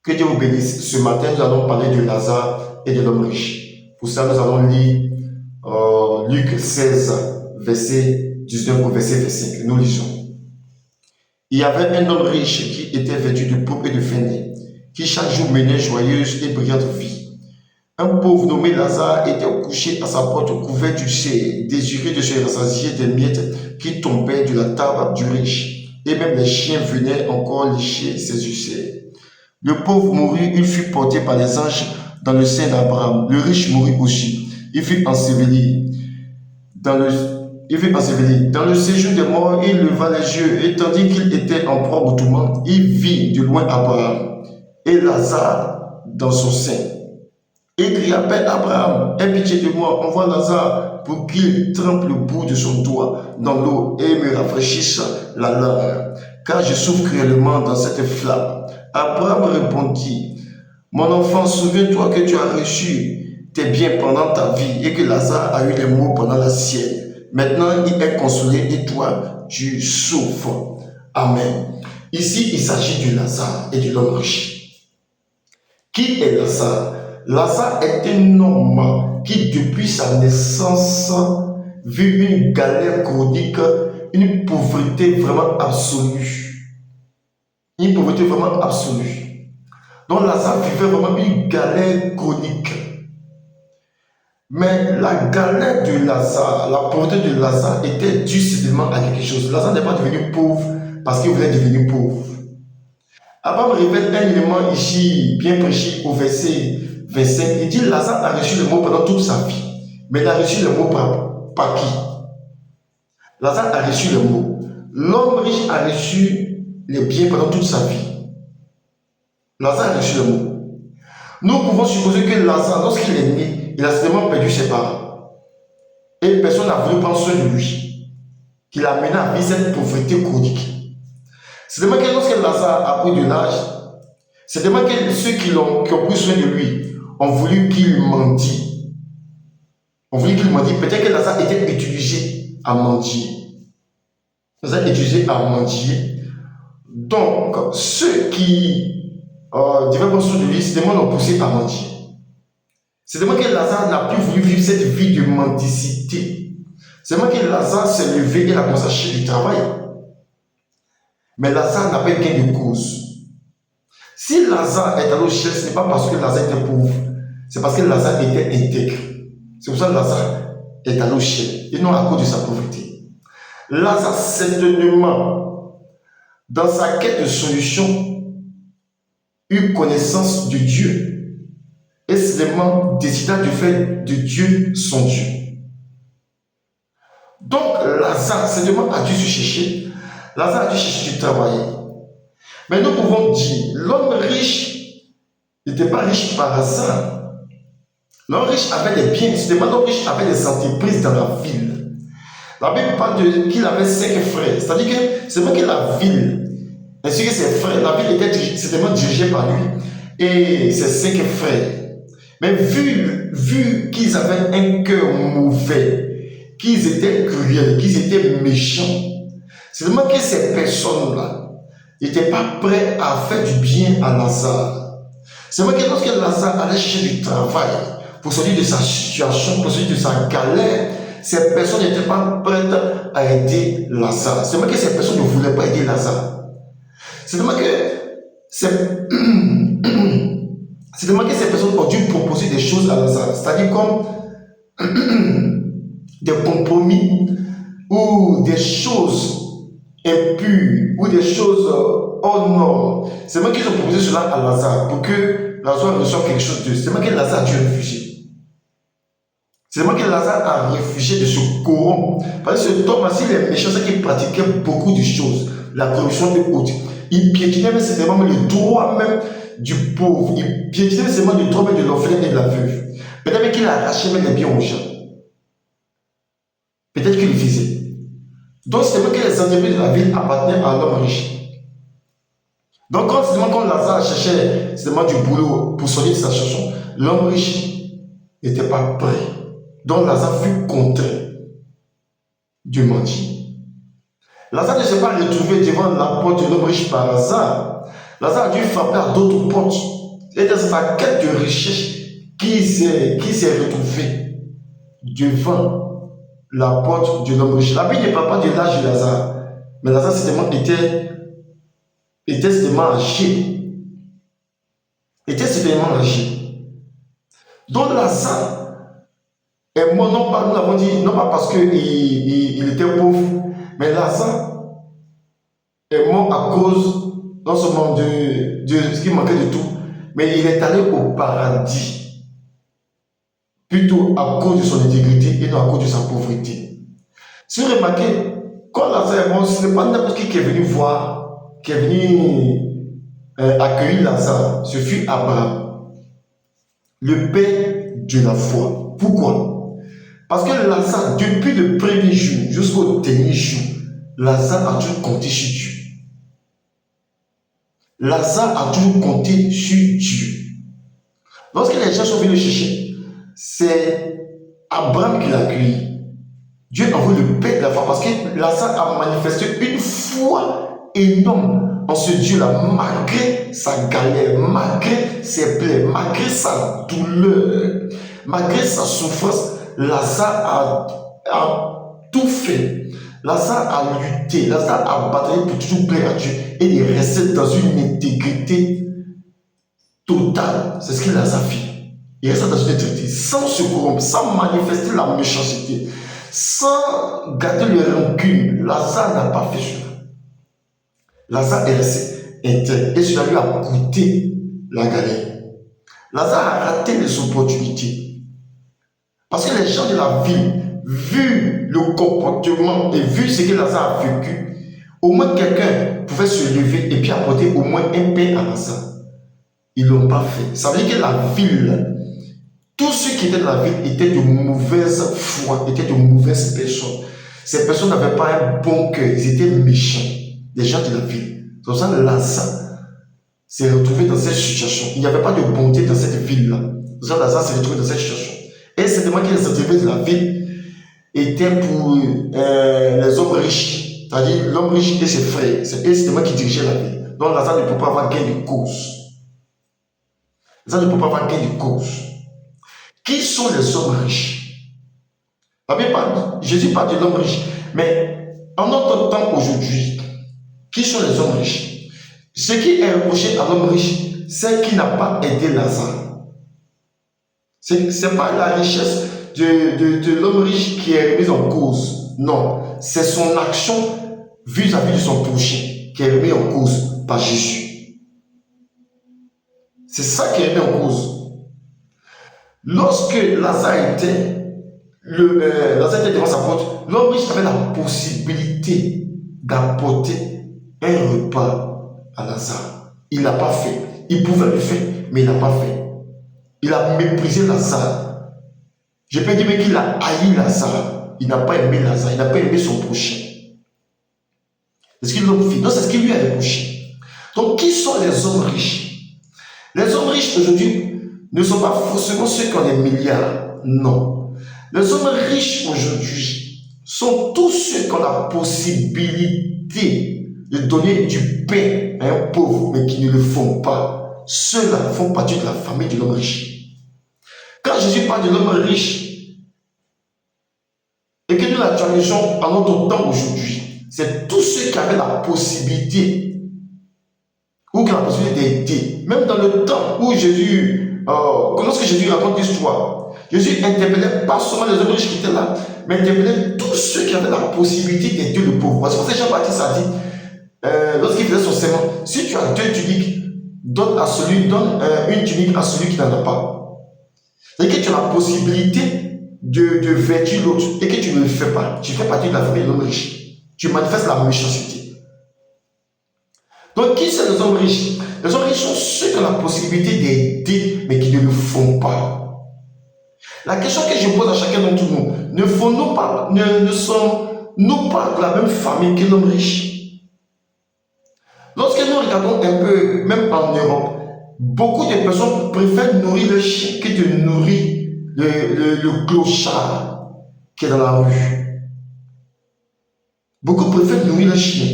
Que Dieu vous bénisse. Ce matin, nous allons parler de Lazare et de l'homme riche. Pour ça, nous allons lire Luc 16, verset 19 au verset 25. Nous lisons. Il y avait un homme riche qui était vêtu de pourpre et de fin lin, qui chaque jour menait joyeuse et brillante vie. Un pauvre nommé Lazare était couché à sa porte couvert d'ulcères, désireux de se rassasier des miettes qui tombaient de la table du riche, et même les chiens venaient encore lécher ses ulcères. Le pauvre mourut, il fut porté par les anges dans le sein d'Abraham. Le riche mourut aussi. Il fut enseveli. Dans le séjour des morts, il leva les yeux, et tandis qu'il était en proie au tourment, il vit de loin Abraham et Lazare dans son sein. Il cria, Père Abraham, aie pitié de moi, envoie Lazare pour qu'il trempe le bout de son doigt dans l'eau et me rafraîchisse la langue, car je souffre cruellement dans cette flamme. Abraham répondit, mon enfant, souviens-toi que tu as reçu tes biens pendant ta vie et que Lazare a eu les maux pendant la sienne. Maintenant, il est consolé et toi, tu souffres. Amen. Ici, il s'agit de Lazare et de l'homme riche. Qui est Lazare? Lazare est un homme qui, depuis sa naissance, vit une galère chronique, une pauvreté vraiment absolue. Une pauvreté vraiment absolue. Donc Lazare vivait vraiment une galère chronique. Mais la galère de Lazare, la pauvreté de Lazare était due simplement à quelque chose. Lazare n'est pas devenu pauvre parce qu'il voulait devenir pauvre. Abraham révèle un élément ici, bien prêché au verset 25. Il dit Lazare a reçu le mot pendant toute sa vie. Mais il a reçu le mot par qui? Lazare a reçu le mot. L'homme riche a reçu les biens pendant toute sa vie. Lazare a reçu le mot. Nous pouvons supposer que Lazare, lorsqu'il est né, il a certainement perdu ses parents. Et personne n'a voulu prendre soin de lui. Qu'il a mené à vivre cette pauvreté chronique. C'est vraiment que lorsque Lazare a pris de l'âge, c'est vraiment que ceux qui ont pris soin de lui ont voulu qu'il mendie. On voulu qu'il mendie. Peut-être que Lazare était utilisé à mendier. Lazare est utilisé à mendier. Donc, ceux qui devaient prendre soin de lui, c'est vraiment l'ont poussé à mendier. C'est vraiment que Lazare n'a plus voulu vivre cette vie de mendicité. C'est vraiment que Lazare s'est levé et a commencé à chercher du travail. Mais Lazare n'a pas eu gain de cause. Si Lazare est allé au ciel, ce n'est pas parce que Lazare était pauvre, c'est parce que Lazare était intègre. C'est pour ça que Lazare est allé au ciel, et non à cause de sa pauvreté. Lazare, certainement, dans sa quête de solution, eut connaissance de Dieu, et seulement décida de faire de Dieu son Dieu. Donc, Lazare, certainement, a dû se chercher. Lazare a dû chercher du travail. Mais nous pouvons dire, l'homme riche n'était pas riche par hasard. L'homme riche avait des biens, l'homme riche avait des entreprises dans la ville. La Bible parle qu'il avait 5 frères. C'est-à-dire que c'est vrai que la ville, ainsi que ses frères, la ville était certainement dirigée par lui et ses 5 frères. Mais vu qu'ils avaient un cœur mauvais, qu'ils étaient cruels, qu'ils étaient méchants, c'est vraiment que ces personnes-là n'étaient pas prêtes à faire du bien à Lazare. C'est vrai que lorsque Lazare allait chercher du travail pour sortir de sa situation, pour sortir de sa galère, ces personnes n'étaient pas prêtes à aider Lazare. C'est vrai que ces personnes ne voulaient pas aider Lazare. C'est vrai que ces personnes ont dû proposer des choses à Lazare, c'est-à-dire comme des compromis ou des choses impures ou des choses hors normes. C'est moi qui ont proposé cela à Lazare pour que Lazare reçoive quelque chose d'eux. C'est moi que Lazare a dû réfugier. C'est moi que Lazare a réfugié de ce corrompre. Parce que cet homme-là, s'il est méchant, c'est qu'il pratiquait beaucoup de choses. La corruption de haute. Il piétinait même certainement le droit même du pauvre. Il piétinait seulement le droit même de l'orphelin et de la veuve. Peut-être même qu'il a arraché même les biens aux gens. Peut-être qu'il le faisait. Donc, c'est vrai que les entreprises de la ville appartenaient à l'homme riche. Donc, quand Lazare cherchait du boulot pour sortir de sa situation, l'homme riche n'était pas prêt. Donc, Lazare fut contraint de mentir. Lazare ne s'est pas retrouvé devant la porte de l'homme riche par hasard. Lazare a dû frapper à d'autres portes. Et dans sa quête de recherche, qui s'est retrouvé devant la porte de l'homme riche. La Bible ne parle pas de l'âge de Lazare, mais Lazare était certainement âgé. Était certainement âgé. Donc Lazare est mort, non pas, nous l'avons dit, non pas parce qu'il était pauvre, mais Lazare est mort à cause, non seulement de ce qui manquait de tout, mais il est allé au paradis, plutôt à cause de son intégrité et non à cause de sa pauvreté. Si vous remarquez, quand Lazare est mort, ce n'est pas n'importe qui est venu voir, qui est venu accueillir Lazare, ce fut Abraham, le père de la foi. Pourquoi? Parce que Lazare, depuis le premier jour jusqu'au dernier jour, Lazare a toujours compté sur Dieu. Lazare a toujours compté sur Dieu. Lorsque les gens sont venus le chercher, c'est Abraham qui l'a accueilli. Dieu envoie le Père de la foi parce que Lazare a manifesté une foi énorme en ce Dieu-là, malgré sa galère, malgré ses plaies, malgré sa douleur, malgré sa souffrance. Lazare a tout fait. Lazare a lutté, Lazare a bataillé pour toujours plaire à Dieu et il est resté dans une intégrité totale. C'est ce que Lazare fit. Il restait dans une intégrité sans se corrompre, sans manifester la méchanceté, sans garder le rancune. Lazare n'a pas fait cela. Lazare est resté intègre et cela lui a coûté la galère. Lazare a raté les opportunités. Parce que les gens de la ville, vu le comportement et vu ce que Lazare a vécu, au moins quelqu'un pouvait se lever et puis apporter au moins un pain à Lazare. Ils ne l'ont pas fait. Ça veut dire que la ville, tous ceux qui étaient dans la ville étaient de mauvaise foi, étaient de mauvaises personnes. Ces personnes n'avaient pas un bon cœur, ils étaient méchants, les gens de la ville. C'est pour ça que Lazare s'est retrouvé dans cette situation. Il n'y avait pas de bonté dans cette ville-là. C'est pour ça que Lazare s'est retrouvé dans cette situation. Et certainement que les activités de la ville étaient pour les hommes riches, c'est-à-dire l'homme riche et ses frères. C'est eux certainement qui dirigeaient la ville. Donc Lazare ne peut pas avoir gain de cause. Lazare ne peut pas avoir gain de cause. Qui sont les hommes riches? Jésus parle de l'homme riche, mais en notre temps aujourd'hui, qui sont les hommes riches? Ce qui est reproché à l'homme riche, c'est qu'il n'a pas aidé Lazare. Ce n'est pas la richesse de l'homme riche qui est remise en cause. Non, c'est son action vis-à-vis de son prochain qui est remise en cause par Jésus. C'est ça qui est remis en cause. Lorsque Lazare était devant sa porte, l'homme riche avait la possibilité d'apporter un repas à Lazare. Il ne l'a pas fait. Il pouvait le faire, mais il ne l'a pas fait. Il a méprisé Lazare. Je peux dire même qu'il a haï Lazare. Il n'a pas aimé Lazare. Il n'a pas aimé son prochain. C'est ce qu'il lui fait. Donc c'est ce qu'il lui a reproché. Donc qui sont les hommes riches? Les hommes riches aujourd'hui ne sont pas forcément ceux qui ont des milliards. Non. Les hommes riches aujourd'hui sont tous ceux qui ont la possibilité de donner du pain à un pauvre, mais qui ne le font pas. Ceux-là font partie de la famille de l'homme riche. Quand Jésus parle de l'homme riche, et que nous l'actualisons en notre temps aujourd'hui, c'est tous ceux qui avaient la possibilité, ou qui ont la possibilité d'aider. Même dans le temps où lorsque Jésus raconte l'histoire, Jésus interpellait pas seulement les hommes riches qui étaient là, mais interpellait tous ceux qui avaient la possibilité d'aider le pauvre. Parce que Jean-Baptiste a dit, lorsqu'il faisait son serment, si tu as 2 tuniques, donne une tunique à celui qui n'en a pas. C'est-à-dire que tu as la possibilité de vêtir l'autre et que tu ne le fais pas. Tu fais partie de la famille de l'homme riche. Tu manifestes la méchanceté. Donc, qui sont les hommes riches? Les hommes riches sont ceux qui ont la possibilité d'aider, mais qui ne le font pas. La question que je pose à chacun d'entre nous, ne sommes-nous pas de la même famille que l'homme riche? Lorsque nous regardons un peu, même en Europe, beaucoup de personnes préfèrent nourrir le chien que de nourrir le clochard qui est dans la rue. Beaucoup préfèrent nourrir le chien.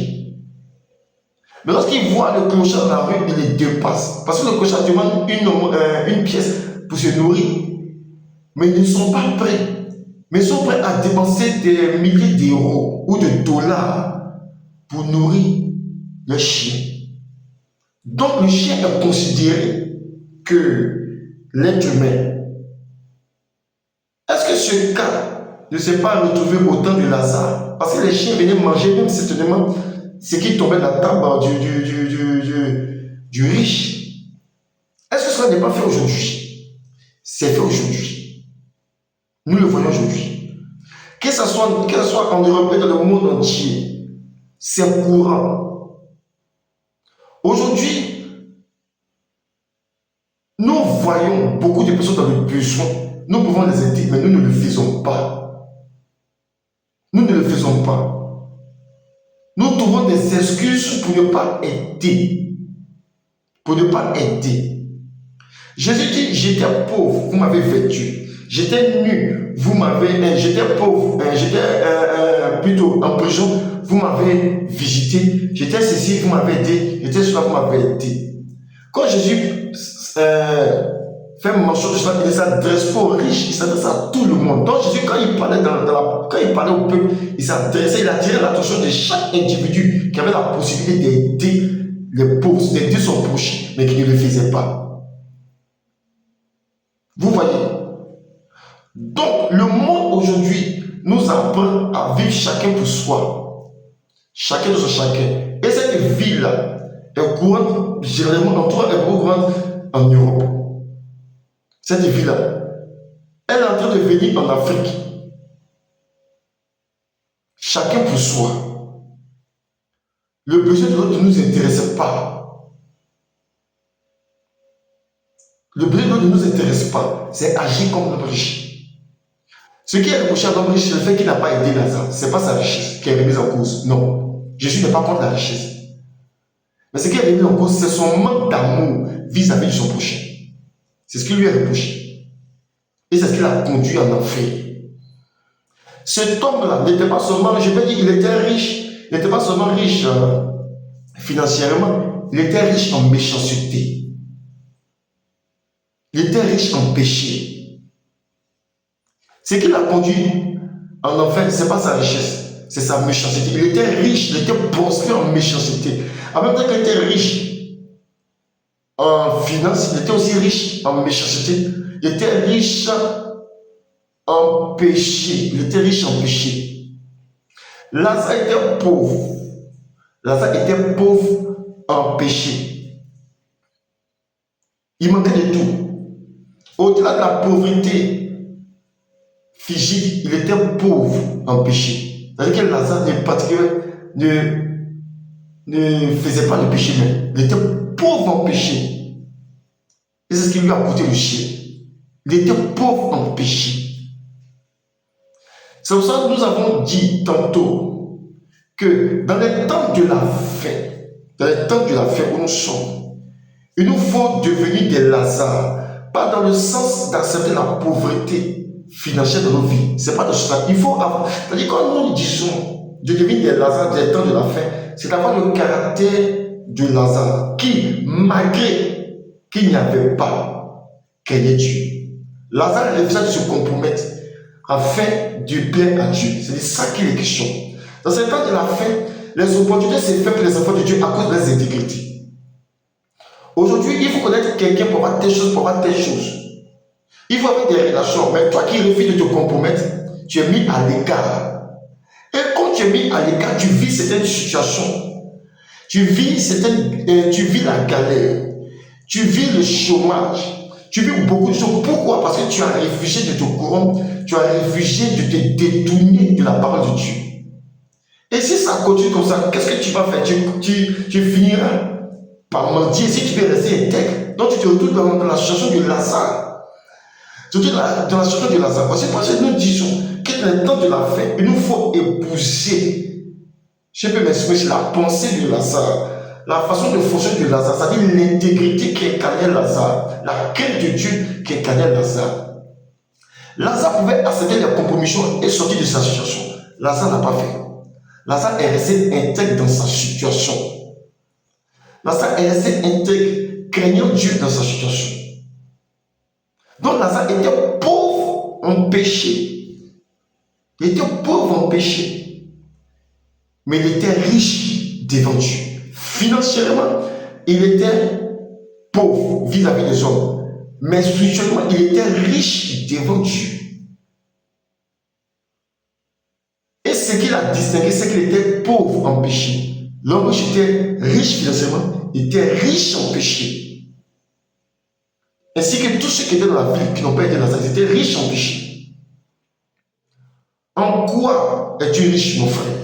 Mais lorsqu'il voit le clochard dans la rue, il les dépasse. Parce que le clochard demande une pièce pour se nourrir. Mais ils ne sont pas prêts. Mais ils sont prêts à dépenser des milliers d'euros ou de dollars pour nourrir le chien. Donc le chien est considéré que l'être humain. Est-ce que ce cas ne s'est pas retrouvé au temps de Lazare? Parce que les chiens venaient manger même certainement ce qui tombait de la table du riche. Est-ce que cela n'est pas fait aujourd'hui? C'est fait aujourd'hui. Nous le voyons aujourd'hui. Que ce soit en Europe et dans le monde entier, c'est courant. Aujourd'hui, nous voyons beaucoup de personnes dans le besoin. Nous pouvons les aider, mais nous ne le faisons pas. Nous ne le faisons pas. Nous trouvons des excuses pour ne pas aider. Pour ne pas aider. Jésus dit, j'étais pauvre, vous m'avez vêtu. J'étais nu, vous m'avez... J'étais pauvre, j'étais plutôt en prison, vous m'avez visité. J'étais ceci, vous m'avez aidé. J'étais cela, vous m'avez aidé. Quand Jésus fait mention de cela, il ne s'adresse pas aux riches, il s'adresse à tout le monde. Donc Jésus, quand il parlait, quand il parlait au peuple, il s'adressait, il attirait l'attention de chaque individu qui avait la possibilité d'aider les pauvres, d'aider son prochain, mais qui ne le faisait pas. Vous voyez? Donc le monde aujourd'hui nous apprend à vivre chacun pour soi. Chacun de son chacun. Et cette vie-là est courante, généralement, en tout cas, est courante en Europe. Cette vie-là, elle est en train de venir en Afrique. Chacun pour soi. Le besoin de l'autre ne nous intéresse pas. Le besoin de l'autre ne nous intéresse pas. C'est agir comme l'homme riche. Ce qui est reproché à l'homme riche, c'est le fait qu'il n'a pas aidé Lazare. Ce n'est pas sa richesse qui est remise en cause. Non. Jésus n'est pas contre la richesse. Mais ce qui est remis en cause, c'est son manque d'amour vis-à-vis de son prochain. C'est ce qui lui est reproché. Et c'est ce qui l'a conduit en enfer. Cet homme-là n'était pas seulement, je vais dire, il était riche. Il n'était pas seulement riche financièrement, il était riche en méchanceté. Il était riche en péché. Ce qui l'a conduit en enfer, ce n'est pas sa richesse, c'est sa méchanceté. Il était riche, il était prospère en méchanceté. En même temps qu'il était riche en finance, il était aussi riche en méchanceté. Il était riche en péché. Il était riche en péché. Lazare était pauvre. Lazare était pauvre en péché. Il manquait de tout. Au-delà de la pauvreté physique, il était pauvre en péché. C'est-à-dire que Lazare ne faisait pas le péché même. Il était pauvre en péché. Et c'est ce qui lui a coûté le ciel. Il était pauvre en péché. C'est pour ça que nous avons dit tantôt que dans les temps de la fin, où nous sommes, il nous faut devenir des Lazare, pas dans le sens d'accepter la pauvreté financière de nos vies. C'est pas de cela. Il faut avoir. C'est-à-dire quand nous disons de devenir des Lazare des temps de la fin, c'est d'avoir le caractère de Lazare qui, malgré qu'il n'y avait pas, craignait Dieu. Lazare refusait de se compromettre afin de plaire à Dieu. C'est de ça qu'il est question. Dans ce temps de la fin, les opportunités se font pour les enfants de Dieu à cause de leurs intégrité. Aujourd'hui, il faut connaître quelqu'un pour avoir telle chose, pour avoir telle chose. Il faut avoir des relations, mais toi qui refuses de te compromettre, tu es mis à l'écart. Et quand tu es mis à l'écart, tu vis certaines situations. Tu vis la galère. Tu vis le chômage. Tu vis beaucoup de choses. Pourquoi? Parce que tu as refusé de te corrompre. Tu as refusé de te détourner de la parole de Dieu. Et si ça continue comme ça, qu'est-ce que tu vas faire? Tu finiras par mentir si tu veux rester intègre. Donc tu te retrouves dans la situation de Lazare. Tu te retrouves dans la situation de Lazare. C'est parce que nous disons que dans le temps de la fin, il nous faut épouser, je peux m'exprimer, la pensée de Lazare. La façon de fonctionner de Lazare, c'est-à-dire l'intégrité qui incarnait Lazare, la crainte de Dieu qui incarnait Lazare. Lazare pouvait accepter les compromissions et sortir de sa situation. Lazare n'a pas fait. Lazare est resté intègre dans sa situation. Lazare est resté intègre, craignant Dieu dans sa situation. Donc Lazare était pauvre en péché. Il était pauvre en péché. Mais il était riche devant Dieu. Financièrement, il était pauvre vis-à-vis des hommes. Mais spirituellement, il était riche devant Dieu. Et ce qui l'a distingué, c'est qu'il était pauvre en péché. L'homme riche était riche financièrement, il était riche en péché. Ainsi que tous ceux qui étaient dans la ville, qui n'ont pas été dans ça, ils étaient riches en péché. En quoi es-tu riche, mon frère?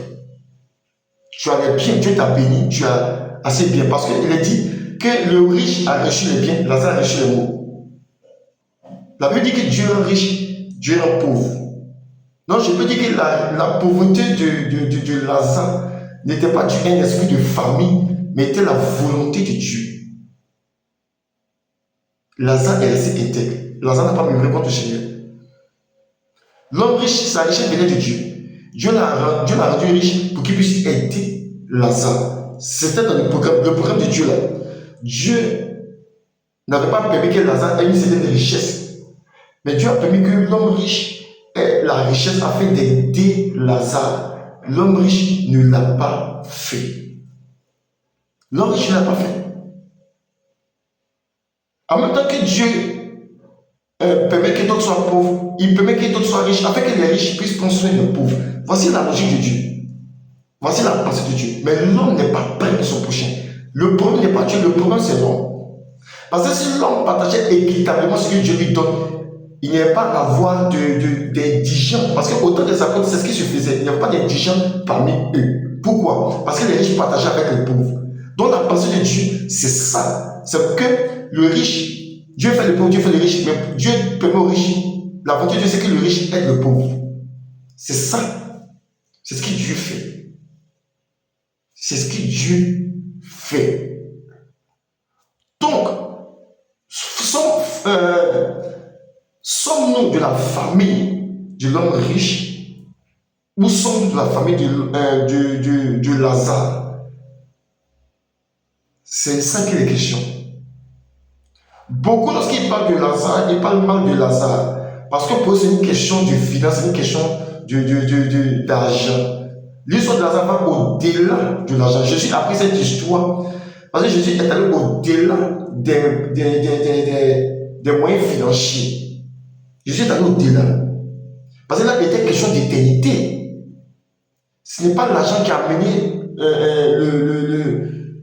Tu as les biens, Dieu t'a béni, tu as assez bien. Parce qu'il est dit que le riche a reçu les biens, Lazare a reçu les maux. La Bible dit que Dieu est riche, Dieu est pauvre. Donc je peux dire que la pauvreté de Lazare n'était pas due à un esprit de famille, mais était la volonté de Dieu. Lazare est resté intègre. Lazare n'a pas murmuré contre le Seigneur. L'homme riche, sa richesse venait de Dieu. Dieu l'a rendu riche pour qu'il puisse aider Lazare. C'était dans le programme de Dieu là. Dieu n'avait pas permis que Lazare ait une certaine richesse. Mais Dieu a permis que l'homme riche ait la richesse afin d'aider Lazare. L'homme riche ne l'a pas fait. L'homme riche ne l'a pas fait. En même temps que Dieu permet que d'autres soient pauvres, il permet que d'autres soient riches, afin que les riches puissent prendre soin des pauvres. Voici la logique de Dieu. Voici la pensée de Dieu. Mais l'homme n'est pas prêt pour son prochain. Le problème n'est pas Dieu, le problème c'est l'homme. Parce que si l'homme partageait équitablement ce que Dieu lui donne, il n'y avait pas à avoir d'indigents. Parce que autant des apôtres, c'est ce qui se faisait. Il n'y avait pas d'indigents parmi eux. Pourquoi? Parce que les riches partageaient avec les pauvres. Donc la pensée de Dieu, c'est ça. C'est que le riche, Dieu fait le pauvre, Dieu fait le riche, mais Dieu permet aux riches. La volonté de Dieu, c'est que le riche aide le pauvre. C'est ça. C'est ce que Dieu fait. C'est ce que Dieu fait. Donc, sommes-nous de la famille de l'homme riche ou sommes-nous de la famille de Lazare? C'est ça qui est la question. Beaucoup, lorsqu'ils parlent de Lazare, ils parlent mal de Lazare. Parce que pour eux, c'est une question de finance, c'est une question d'argent. L'histoire de Lazare va au-delà de l'argent. Jésus a pris cette histoire parce que Jésus est allé au-delà des moyens financiers. Jésus est allé au-delà. Parce que là, il était question d'éternité. Ce n'est pas l'argent qui a amené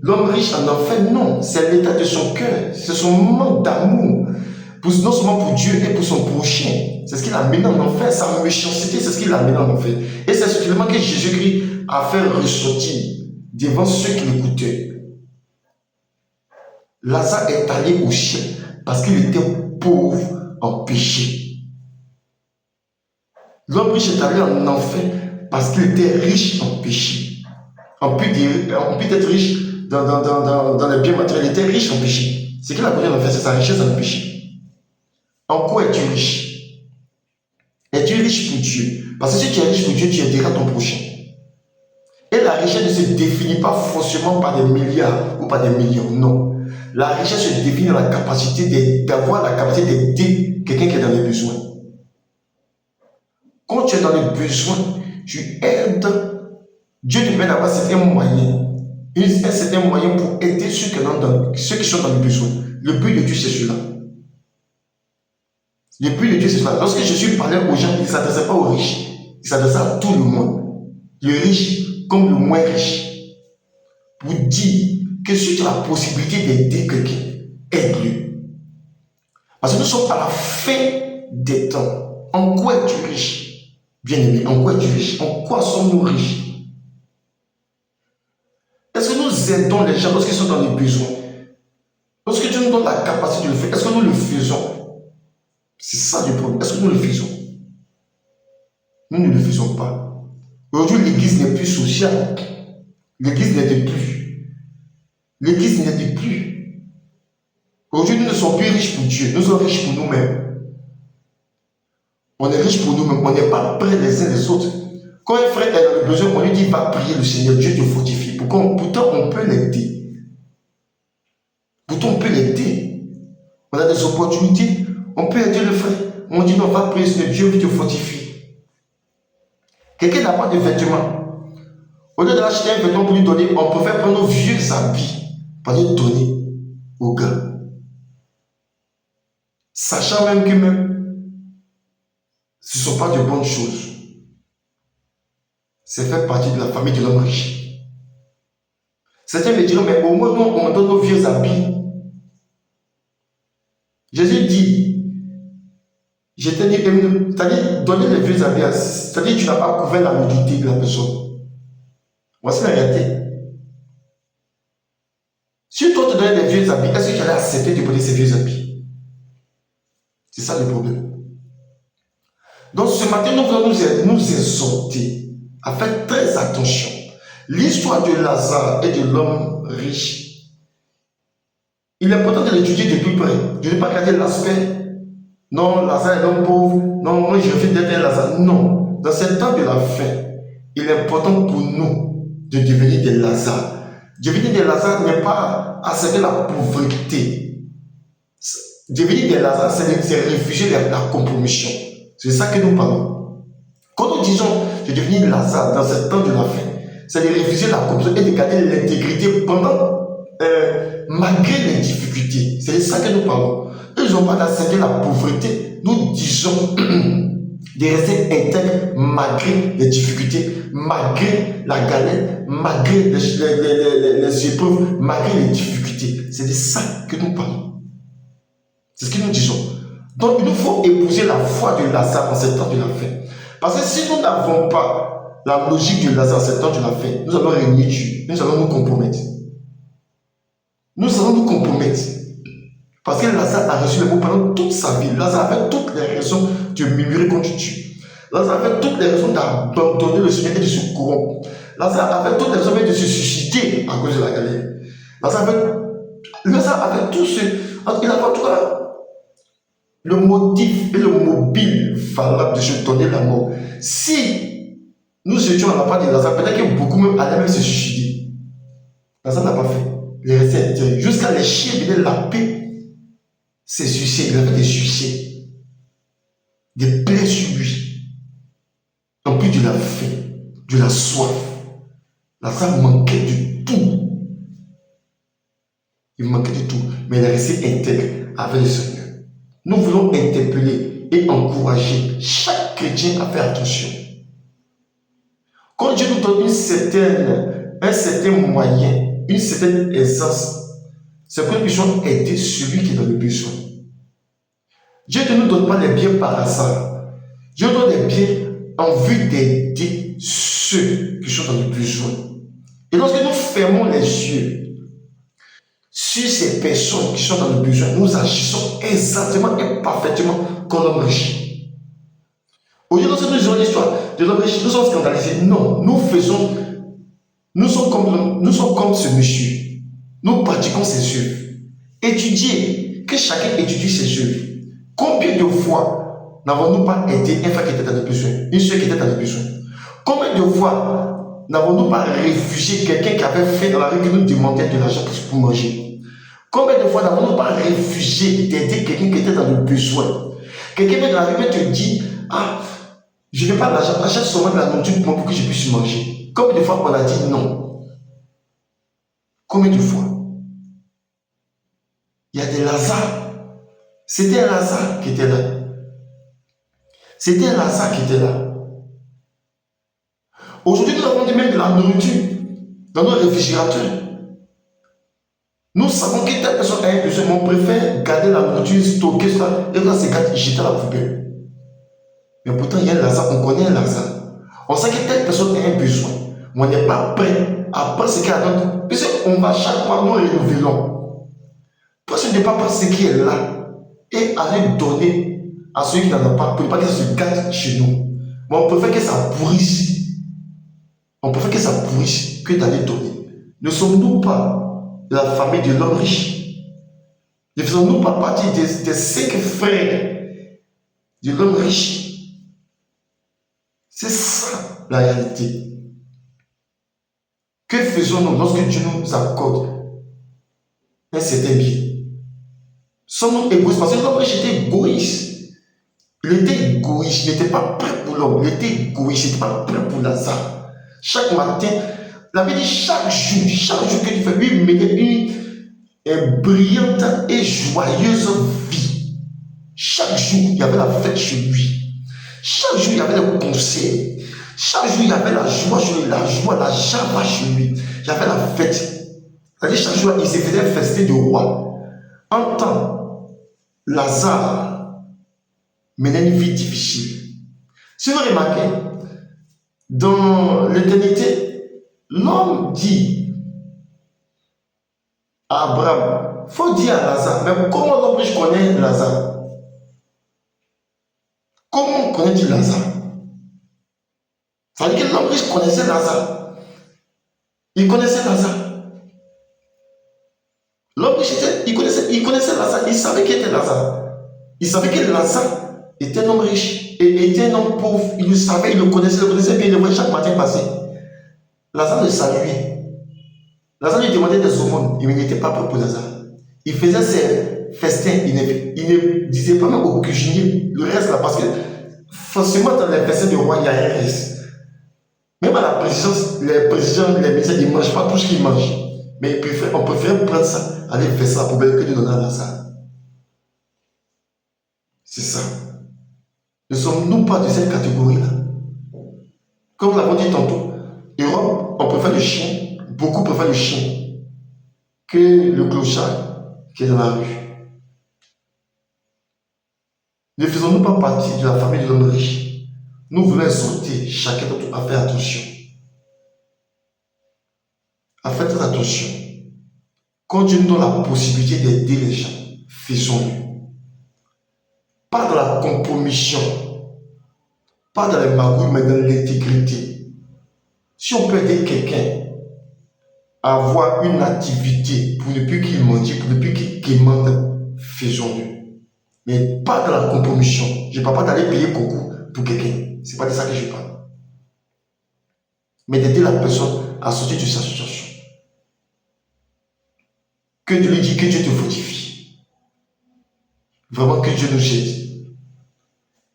l'homme riche en enfer, non. C'est l'état de son cœur. C'est son manque d'amour. Non seulement pour Dieu et pour son prochain. C'est ce qu'il a amené en enfer. Sa méchanceté, c'est ce qu'il a amené en enfer. Et c'est ce que Jésus-Christ a fait ressortir devant ceux qui l'écoutaient. Lazare est allé au ciel parce qu'il était pauvre en péché. L'homme riche est allé en enfer parce qu'il était riche en péché. En plus d'être riche dans les biens matériels, il était riche en péché. Ce qu'il a connu en enfer, c'est sa richesse dans le péché. En quoi es-tu riche? Es-tu riche pour Dieu? Parce que si tu es riche pour Dieu, tu aideras ton prochain. Et la richesse ne se définit pas forcément par des milliards ou par des millions, non. La richesse se définit dans la capacité d'avoir la capacité d'aider quelqu'un qui est dans les besoins. Quand tu es dans les besoins, tu aides. Dieu te permet d'avoir certains moyens. Un certain moyen pour aider ceux qui sont dans les besoins. Le but de Dieu, c'est cela. Le but de Dieu, c'est cela. Lorsque Jésus parlait aux gens, il ne s'adressait pas aux riches. Il s'adressait à tout le monde. Le riche comme le moins riche. Pour dire que si tu as la possibilité d'aider quelqu'un, aide-le. Parce que nous sommes à la fin des temps. En quoi es-tu riche? Bien-aimé, en quoi es-tu riche? En quoi sommes-nous riches? Est-ce que nous aidons les gens lorsqu'ils sont dans les besoins? Lorsque Dieu nous donne la capacité de le faire, est-ce que nous le faisons? C'est ça le problème. Est-ce que nous le faisons? Nous ne le faisons pas. Aujourd'hui, l'église n'est plus sociale. L'église n'aide plus. L'église n'aide plus. Aujourd'hui, nous ne sommes plus riches pour Dieu. Nous sommes riches pour nous-mêmes. On est riches pour nous-mêmes. On n'est pas près les uns des autres. Quand un frère est dans le besoin, on lui dit va prier le Seigneur. Dieu te fortifie. Pourtant, on peut l'aider. Pourtant, on peut l'aider. On a des opportunités. On peut aider le frère. On dit non, on va prier, Seigneur, Dieu veut te fortifier. Quelqu'un n'a pas de vêtements. Au lieu de l'acheter un vêtement pour lui donner, on préfère prendre nos vieux habits pour les donner au gars. Sachant même que ce ne sont pas de bonnes choses. C'est fait partie de la famille de l'homme riche. Certains me diront, mais au moins nous, on donne nos vieux habits. Jésus dit, c'est-à-dire donner les vieux habits, c'est-à-dire que tu n'as pas couvert la nudité de la personne. Voici la réalité. Si toi te donnais des vieux habits, est-ce que tu allais accepter de porter ces vieux habits? C'est ça le problème. Donc ce matin, nous voulons nous exhorter à faire très attention. L'histoire de Lazare et de l'homme riche, il est important de l'étudier de plus près. Je ne vais pas regarder l'aspect. Non, Lazare est l'homme pauvre. Non, moi je refuse d'être un Lazare. Non. Dans ce temps de la fin, il est important pour nous de devenir des Lazare. Devenir des Lazare n'est pas accepter la pauvreté. Devenir des Lazare, c'est réfugier la compromission. C'est ça que nous parlons. Quand nous disons de devenir Lazare dans ce temps de la fin, c'est de refuser la compromission et de garder l'intégrité malgré les difficultés. C'est de ça que nous parlons. Ils n'ont pas d'accepter la pauvreté. Nous disons de rester intègre malgré les difficultés, malgré la galère, malgré les épreuves, malgré les difficultés. C'est de ça que nous parlons. C'est ce que nous disons. Donc, il nous faut épouser la foi de Lazare en ce temps de la fin. Parce que si nous n'avons pas la logique de Lazare en ce temps de la fin, nous allons régner Dieu. Nous allons nous compromettre. Nous allons nous compromettre. Parce que Lazare a reçu le mot pendant toute sa vie. Lazare avait toutes les raisons de murmurer contre Dieu. Lazare avait toutes les raisons d'abandonner le Seigneur et de se corrompre. Lazare avait toutes les raisons de se suicider à cause de la galère. Lazare avait tout ce... Il avait tout le motif et le mobile valable de se donner la mort. Si nous étions à la part de Lazare, peut-être que beaucoup même allaient même se suicider. Lazare n'a pas fait. Il est resté intérieur. Jusqu'à les chiens venaient laper ses suicides. Il avait des suicides. Des plaies sur lui. En plus de la faim, de la soif. Lazare manquait de tout. Il manquait de tout. Mais il est resté intègre avec le Seigneur. Nous voulons interpeller et encourager chaque chrétien à faire attention. Quand Dieu nous donne un certain moyen, une certaine aisance, c'est pour que nous puissions aider celui qui est dans le besoin. Dieu ne nous donne pas les biens par hasard. Dieu nous donne les biens en vue d'aider ceux qui sont dans le besoin. Et lorsque nous fermons les yeux sur ces personnes qui sont dans le besoin, nous agissons exactement et parfaitement comme l'homme riche. Aujourd'hui, lorsque nous lisons l'histoire de l'homme riche, nous sommes scandalisés. Non, nous sommes comme ce monsieur. Nous pratiquons ses œuvres. Étudiez, que chacun étudie ses œuvres. Combien de fois n'avons-nous pas aidé un frère qui était dans le besoin, une soeur qui était dans le besoin? Combien de fois n'avons-nous pas réfugié quelqu'un qui avait fait dans la rue qui nous demandait de l'argent pour manger? Combien de fois n'avons-nous pas réfugié d'aider quelqu'un qui était dans le besoin? Quelqu'un vient dans la rue et te dit, ah, je n'ai pas d'argent, achète seulement de la nourriture pour moi pour que je puisse manger. Combien de fois on a dit non? Combien de fois? Il y a des Lazare. C'était un Lazare qui était là. C'était un Lazare qui était là. Aujourd'hui, nous avons même de la nourriture dans nos réfrigérateurs. Nous savons que telle personne a un besoin, mais on préfère garder la nourriture stockée sur la, et dans ces cas, jeter à la poubelle. Mais pourtant, il y a un Lazare, on connaît un Lazare. On sait que telle personne a un besoin, mais on n'est pas prêt à prendre ce qu'elle a d'autre. Puisqu'on va chaque mois nous renouvelons. Parce qu'on n'est pas prendre ce qui est là et aller donner à ceux qui n'en ont pas, pour ne pas que ça se gâte chez nous. Mais on préfère que ça pourrisse. On préfère que ça pourrisse que d'aller donner. Ne sommes-nous pas la famille de l'homme riche? Ne faisons-nous pas partie des 5 frères de l'homme riche? C'est ça la réalité. Que faisons-nous lorsque Dieu nous accorde un certain bien. Sommes-nous égoïstes? Parce que l'homme riche était égoïste. Il était égoïste, il n'était pas prêt pour l'homme. Il était égoïste, il n'était pas prêt pour Lazare. Chaque matin, il avait dit chaque jour que tu fais, lui menait une brillante et joyeuse vie. Chaque jour, il y avait la fête chez lui. Chaque jour, il y avait le concert. Chaque jour, il y avait la joie, la java chez lui. Il y avait la fête. C'est-à-dire, chaque jour, il se faisait un festin de roi. En temps, Lazare menait une vie difficile. Si vous remarquez, dans l'éternité, l'homme dit à Abraham, il faut dire à Lazare, mais comment l'homme riche connaît Lazare? Comment connaît-il Lazare? Ça veut dire que l'homme riche connaissait Lazare. Il connaissait Lazare. L'homme riche, il connaissait Lazare. Il savait qui était Lazare. Il savait que Lazare était un homme riche et était un homme pauvre. Il le savait, il le connaissait bien. Il le voyait chaque matin passer. Lazare le saluait. Lazare lui demandait des aumônes. Il n'était pas prêt pour Lazare. Il faisait ses festins. Il ne disait pas même au cuisinier le reste là, parce que forcément dans les festins de roi, il y a un reste. Même à la présidence, les présidents, les ministres, ils ne mangent pas tout ce qu'ils mangent. Mais on préfère prendre ça, aller faire ça à la poubelle que de donner à Lazare. C'est ça. Ne sommes-nous pas de cette catégorie-là? Comme nous l'avons dit tantôt, Europe, on préfère le chien, beaucoup préfèrent le chien que le clochard qui est dans la rue. Ne faisons-nous pas partie de la famille de l'homme riche? Nous voulons exhorter chacun d'entre nous à faire attention. À faire très attention. Quand Dieu nous donne la possibilité d'aider les gens, faisons-le. Pas dans la compromission, pas dans les magouilles, mais dans l'intégrité. Si on peut aider quelqu'un à avoir une activité pour ne plus qu'il mentit, pour ne plus qu'il quémande, faisons-le. Mais pas dans la compromission. Je ne parle pas d'aller payer beaucoup pour quelqu'un. Ce n'est pas de ça que je parle. Mais d'aider la personne à sortir de sa situation. Que de lui dire que Dieu te fortifie. Vraiment que Dieu nous aide.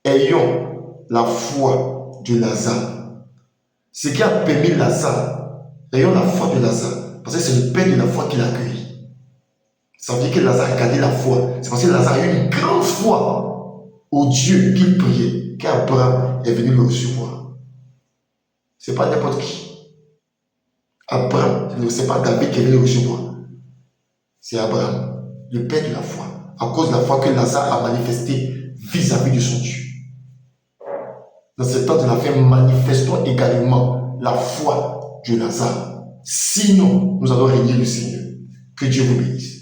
Ayons la foi de Lazare. Ce qui a permis Lazare, ayons la foi de Lazare. Parce que c'est le Père de la foi qui l'a accueilli. Ça veut dire que Lazare a gardé la foi. C'est parce que Lazare a eu une grande foi au Dieu qu'il priait, qu'Abraham est venu le recevoir. Ce n'est pas n'importe qui. Abraham, ce n'est pas David qui est venu le recevoir. C'est Abraham, le Père de la foi. À cause de la foi que Lazare a manifestée vis-à-vis de son Dieu. Dans ce temps de la fin, manifestons également la foi de Lazare. Sinon, nous allons régner le Seigneur. Que Dieu vous bénisse.